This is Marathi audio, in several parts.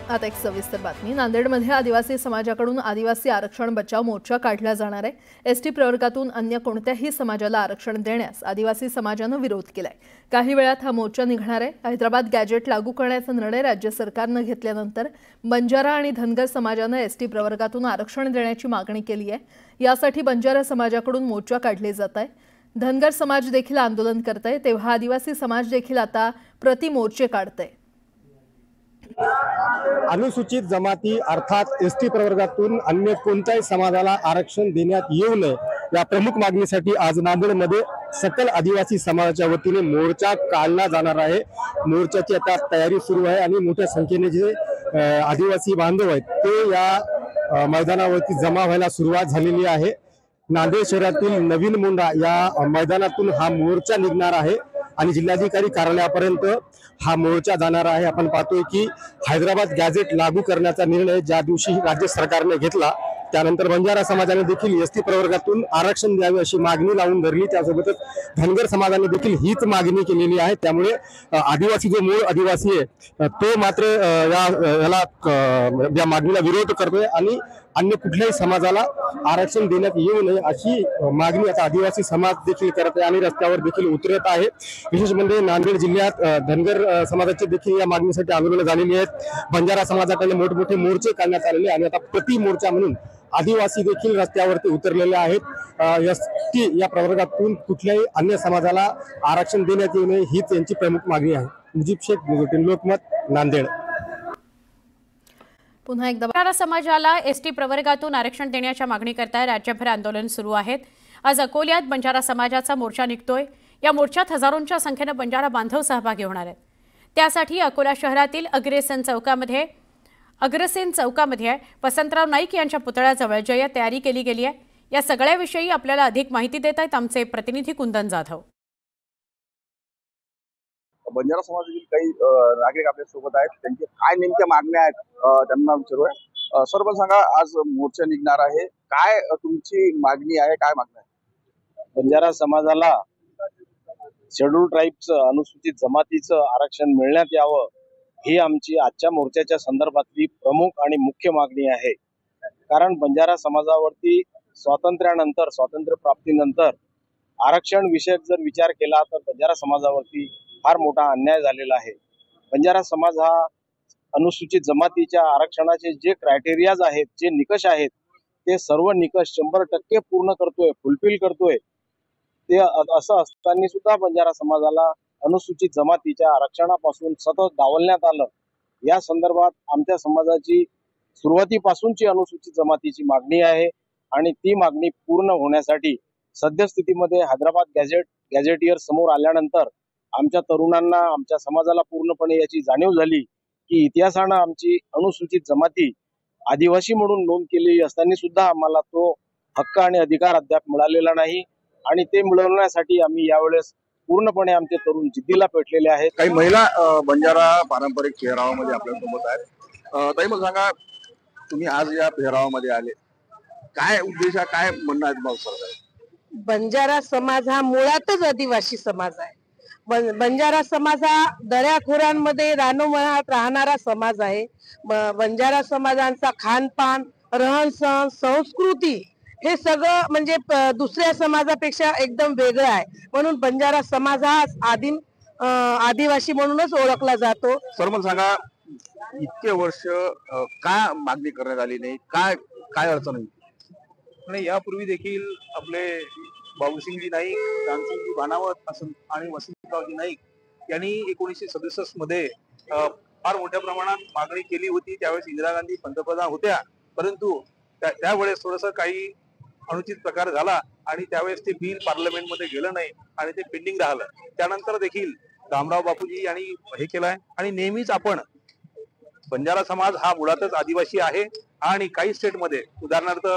आता एक सविस्तर बातमी। नांदेडमध्ये आदिवासी समाजाकडून आदिवासी आरक्षण बचाव मोर्चा काढला जाणार आहे। एसटी प्रवर्गातून अन्य कोणत्याही समाजाला आरक्षण देण्यास आदिवासी समाजाने विरोध केलाय। काही वेळात हा मोर्चा निघणार आहे। हैदराबाद गॅजेट लागू करण्याचा निर्णय राज्य सरकारने घेतल्यानंतर बंजारा आणि धनगर समाजाने एसटी प्रवर्गातून आरक्षण देण्याची मागणी केली आहे। यासाठी बंजारा समाजाकडून मोर्चा काढले जात आहे। धनगर समाज देखील आंदोलन करतोय, तेव्हा आदिवासी समाज देखील आता प्रतिमोर्चे काढतोय। अनुसूचित जमाती अर्थात एसटी प्रवर्गातून अन्य कोणत्याही समाजाला आरक्षण देण्यात येऊ नये या प्रमुख मागणीसाठी आज नांदेडमध्ये सकल आदिवासी समाजाच्या वतीने मोर्चा काढला जाणार आहे। मोर्चाची आता तयारी सुरू आहे आणि मोठ्या संख्येने जे आदिवासी बांधव आहेत ते या मैदानावरती जमा व्हायला सुरुवात झालेली आहे। नांदेड शहरातील नवीन मोंढा या मैदानातून हा मोर्चा निघणार आहे आणि जिल्हाधिकारी कार्यालयापर्यंत हा मोर्चा जाणार आहे। आपण पाहतोय की हैदराबाद गॅजेट लागू करण्याचा निर्णय ज्या दिवशी राज्य सरकारने घेतला त्यानंतर बंजारा समाजाने देखील एसटी प्रवर्गातून आरक्षण द्यावे अशी मागणी लावून धरली। त्यासोबतच धनगर समाजाने देखील हीच मागणी केलेली आहे। त्यामुळे आदिवासी जो मूळ आदिवासी आहे तो मात्र या मागणीला विरोध करतोय आणि अन्य कुठल्याही समाजाला आरक्षण देण्यात येऊ नये अशी मागणी आता आदिवासी समाज देखील करत आहे आणि रस्त्यावर देखील उतरत आहे। विशेष म्हणजे नांदेड जिल्ह्यात धनगर समाजाचे देखील या मागणीसाठी आंदोलन झालेली आहेत। बंजारा समाजाकडे मोठमोठे मोर्चे काढण्यात आलेले आणि आता प्रति मोर्चा म्हणून आदिवासी देखील रस्त्यावरती उतरलेले आहेत। एसटी या प्रवर्गातून कुठल्याही अन्य समाजाला आरक्षण देण्यात येऊ नये हीच यांची प्रमुख मागणी आहे। मुजीब शेख, लोकमत, नांदेड। पुन्हा एकदा बंजारा समाजाला एसटी प्रवर्गातून आरक्षण देण्याच्या मागणीकरता राज्यभर आंदोलन सुरू आहेत। आज अकोल्यात बंजारा समाजाचा मोर्चा निघतोय। या मोर्चात हजारोंच्या संख्येने बंजारा बांधव सहभागी होणार आहेत। त्यासाठी अकोला शहरातील अग्रसेन चौकामध्ये वसंतराव नाईक यांच्या पुतळ्याजवळ जय तयारी केली गेली आहे। या सगळ्याविषयी आपल्याला अधिक माहिती देत आहेत आमचे प्रतिनिधी कुंदन जाधव। बंजारा समाजातील काही नागरिक आपल्या सोबत आहेत, त्यांचे काय नेमक्या मागण्या आहेत त्यांना विचारूया। सर, पण सांगा, आज मोर्चा निघणार आहे, काय तुमची मागणी आहे, काय मागणी आहे? बंजारा समाजाला शेड्यूल ट्राईबचं अनुसूचित जमातीचं आरक्षण मिळण्यात यावं ही आमची आजच्या मोर्चाच्या संदर्भातली प्रमुख आणि मुख्य मागणी आहे। कारण बंजारा समाजावरती स्वातंत्र्य प्राप्तीनंतर आरक्षण विषयक जर विचार केला तर बंजारा समाजावरती फार मोठा अन्याय झालेला आहे। बंजारा समाज हा अनुसूचित जमातीच्या आरक्षणाचे जे क्रायटेरियाज आहेत, जे निकष आहेत, ते सर्व निकष 100% पूर्ण करतोय, फुलफिल करतोय। ते असं असताना सुद्धा बंजारा समाजाला अनुसूचित जमातीच्या आरक्षणापासून सतत डावलण्यात आलं। या संदर्भात आमच्या समाजाची सुरुवातीपासूनची अनुसूचित जमातीची मागणी आहे आणि ती मागणी पूर्ण होण्यासाठी सद्यस्थितीमध्ये हैदराबाद गॅजेटियर समोर आल्यानंतर आमच्या तरुणांना, आमच्या समाजाला पूर्णपणे याची जाणीव झाली की इतिहासानं आमची अनुसूचित जमाती आदिवासी म्हणून नोंद केलेली असताना सुद्धा आम्हाला तो हक्क आणि अधिकार अद्याप मिळालेला नाही आणि ते मिळवण्यासाठी आम्ही यावेळेस पूर्णपणे आमचे तरुण जिद्दीला पेटलेले आहेत। काही महिला बंजारा पारंपरिक पेहरावामध्ये आपल्या सोबत आहेत। ताई, मला सांगा, तुम्ही आज या पेहरावामध्ये आले, काय उद्देश आहे, काय म्हणणं आहे तुम्हाला? बंजारा समाज हा मुळातच आदिवासी समाज आहे। बंजारा समाज हा दऱ्याखोऱ्यांमध्ये रानोमळात राहणारा समाज आहे। बंजारा समाजांचा खानपान, रहनसहन, संस्कृती हे सगळं म्हणजे दुसऱ्या समाजापेक्षा एकदम वेगळं आहे। म्हणून बंजारा समाज हा आदिवासी म्हणूनच ओळखला जातो। सर, मला सांगा, इतके वर्ष का मागणी करण्यात आली नाही, काय अडचण नाही? यापूर्वी देखील आपले बाबूसिंगजी नाईक, रामसिंगजी बाणावत आणि वसंतरावजी नाईक यांनी 1967 मध्ये फार मोठ्या प्रमाणात मागणी केली होती। त्यावेळेस इंदिरा गांधी पंतप्रधान होत्या, परंतु त्यावेळेस थोडस काही अनुचित प्रकार झाला आणि त्यावेळेस ते बिल पार्लमेंटमध्ये गेलं नाही आणि ते पेंडिंग राहिलं। त्यानंतर देखील रामराव बापूजी यांनी हे केलंय आणि नेहमीच आपण बंजारा समाज हा मुळातच आदिवासी आहे आणि काही स्टेटमध्ये, उदाहरणार्थ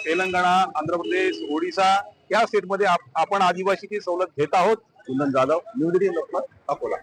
तेलंगणा, आंध्र प्रदेश, ओडिसा या स्टेटमध्ये आपण आदिवासीची सवलत घेत आहोत। कुंदन जाधव, न्यूज 18 लोकमत, अकोला।